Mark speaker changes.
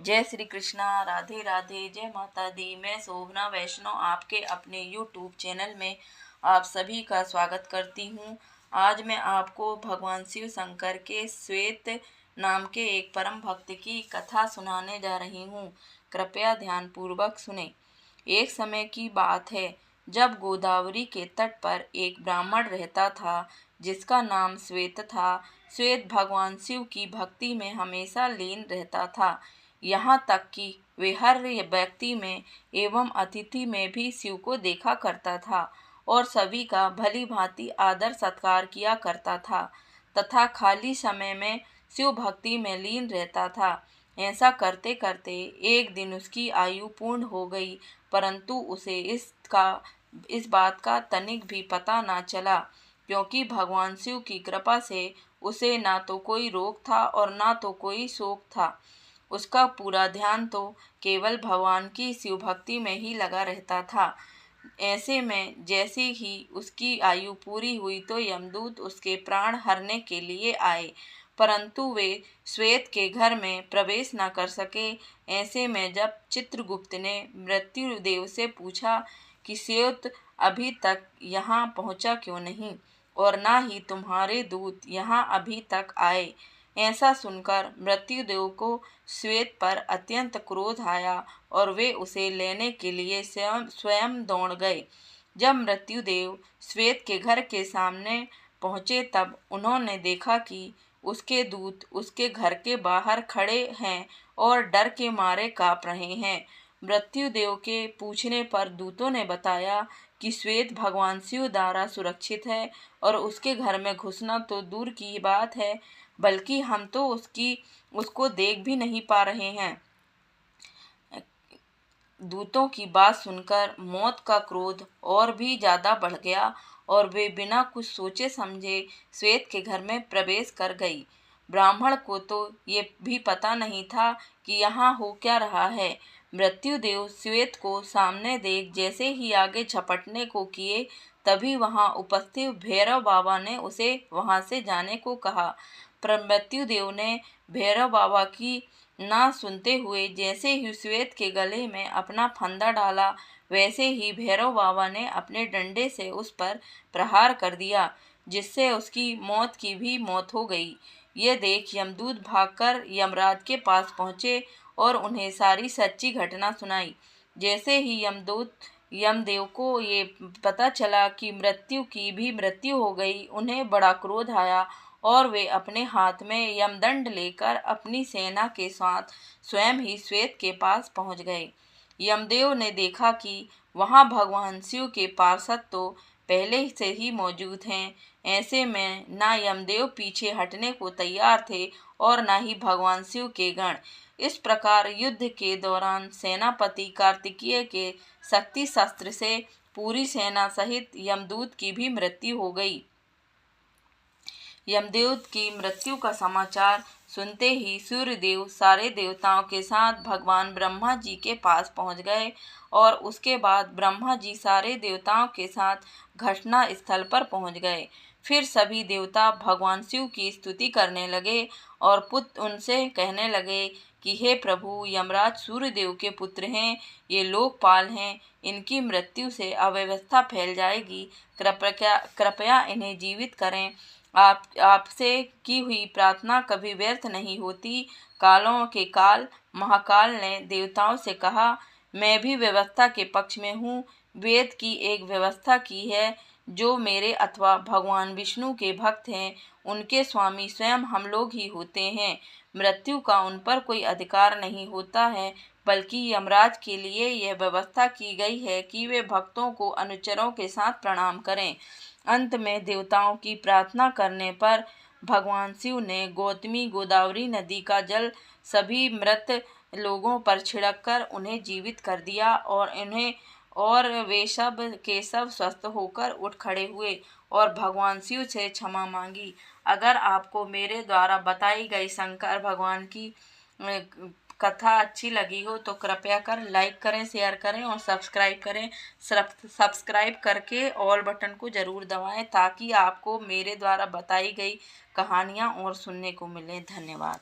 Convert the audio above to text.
Speaker 1: जय श्री कृष्णा, राधे राधे, जय माता दी। मैं शोभना वैष्णव आपके अपने YouTube चैनल में आप सभी का स्वागत करती हूँ। आज मैं आपको भगवान शिव शंकर के श्वेत नाम के एक परम भक्त की कथा सुनाने जा रही हूँ। कृपया ध्यानपूर्वक सुने। एक समय की बात है जब गोदावरी के तट पर एक ब्राह्मण रहता था जिसका नाम श्वेत था। श्वेत भगवान शिव की भक्ति में हमेशा लीन रहता था, यहाँ तक कि वे हर व्यक्ति में एवं अतिथि में भी शिव को देखा करता था और सभी का भली भांति आदर सत्कार किया करता था तथा खाली समय में शिव भक्ति में लीन रहता था। ऐसा करते करते एक दिन उसकी आयु पूर्ण हो गई, परंतु उसे इस बात का तनिक भी पता न चला, क्योंकि भगवान शिव की कृपा से उसे ना तो कोई रोग था और ना तो कोई शोक था। उसका पूरा ध्यान तो केवल भगवान की शिव भक्ति में ही लगा रहता था। ऐसे में जैसे ही उसकी आयु पूरी हुई तो यमदूत उसके प्राण हरने के लिए आए, परंतु वे श्वेत के घर में प्रवेश न कर सके। ऐसे में जब चित्रगुप्त ने मृत्युदेव से पूछा कि श्वेत अभी तक यहाँ पहुँचा क्यों नहीं और ना ही तुम्हारे दूत यहाँ अभी तक आए, ऐसा सुनकर मृत्युदेव को श्वेत पर अत्यंत क्रोध आया और वे उसे लेने के लिए स्वयं दौड़ गए। जब मृत्युदेव श्वेत के घर के सामने पहुँचे तब उन्होंने देखा कि उसके दूत उसके घर के बाहर खड़े हैं और डर के मारे काँप रहे हैं। मृत्युदेव के पूछने पर दूतों ने बताया कि श्वेत भगवान शिव द्वारा सुरक्षित है और उसके घर में घुसना तो दूर की बात है, बल्कि हम तो उसको देख भी नहीं पा रहे हैं। दूतों की बात सुनकर मौत का क्रोध और भी ज़्यादा बढ़ गया और वे बिना कुछ सोचे समझे श्वेत के घर में प्रवेश कर गई। ब्राह्मण को तो ये भी पता नहीं था कि यहाँ हो क्या रहा है। मृत्युदेव श्वेत को सामने देख जैसे ही आगे झपटने को किए, तभी वहाँ उपस्थित भैरव बाबा ने उसे वहाँ से जाने को कहा। पर मृत्युदेव ने भैरव बाबा की ना सुनते हुए जैसे ही श्वेत के गले में अपना फंदा डाला, वैसे ही भैरव बाबा ने अपने डंडे से उस पर प्रहार कर दिया, जिससे उसकी मौत की भी मौत हो गई। ये देख यमदूत भागकर यमराज के पास पहुँचे और उन्हें सारी सच्ची घटना सुनाई। जैसे ही यमदेव को ये पता चला कि मृत्यु की भी मृत्यु हो गई, उन्हें बड़ा क्रोध आया और वे अपने हाथ में यमदंड लेकर अपनी सेना के साथ स्वयं ही श्वेत के पास पहुंच गए। यमदेव ने देखा कि वहां भगवान शिव के पार्षद तो पहले से ही मौजूद हैं। ऐसे में ना यमदेव पीछे हटने को तैयार थे और ना ही भगवान शिव के गण। इस प्रकार युद्ध के दौरान सेनापति कार्तिकेय के शक्ति शस्त्र से पूरी सेना सहित यमदूत की भी मृत्यु हो गई। यमदेव की मृत्यु का समाचार सुनते ही सूर्यदेव सारे देवताओं के साथ भगवान ब्रह्मा जी के पास पहुंच गए और उसके बाद ब्रह्मा जी सारे देवताओं के साथ घटना स्थल पर पहुंच गए। फिर सभी देवता भगवान शिव की स्तुति करने लगे और पुत्र उनसे कहने लगे कि हे प्रभु, यमराज सूर्यदेव के पुत्र हैं, ये लोकपाल हैं, इनकी मृत्यु से अव्यवस्था फैल जाएगी, कृपया इन्हें जीवित करें। आपसे की हुई प्रार्थना कभी व्यर्थ नहीं होती। कालों के काल महाकाल ने देवताओं से कहा, मैं भी व्यवस्था के पक्ष में हूँ। वेद की एक व्यवस्था की है, जो मेरे अथवा भगवान विष्णु के भक्त हैं, उनके स्वामी स्वयं हम लोग ही होते हैं। मृत्यु का उन पर कोई अधिकार नहीं होता है, बल्कि यमराज के लिए यह व्यवस्था की गई है कि वे भक्तों को अनुचरों के साथ प्रणाम करें। अंत में देवताओं की प्रार्थना करने पर भगवान शिव ने गौतमी गोदावरी नदी का जल सभी मृत लोगों पर छिड़ककर उन्हें जीवित कर दिया और वे सब के सब स्वस्थ होकर उठ खड़े हुए और भगवान शिव से क्षमा मांगी। अगर आपको मेरे द्वारा बताई गई शंकर भगवान की कथा अच्छी लगी हो तो कृपया कर लाइक करें, शेयर करें और सब्सक्राइब करें। सब्सक्राइब करके ऑल बटन को ज़रूर दबाएं ताकि आपको मेरे द्वारा बताई गई कहानियाँ और सुनने को मिलें। धन्यवाद।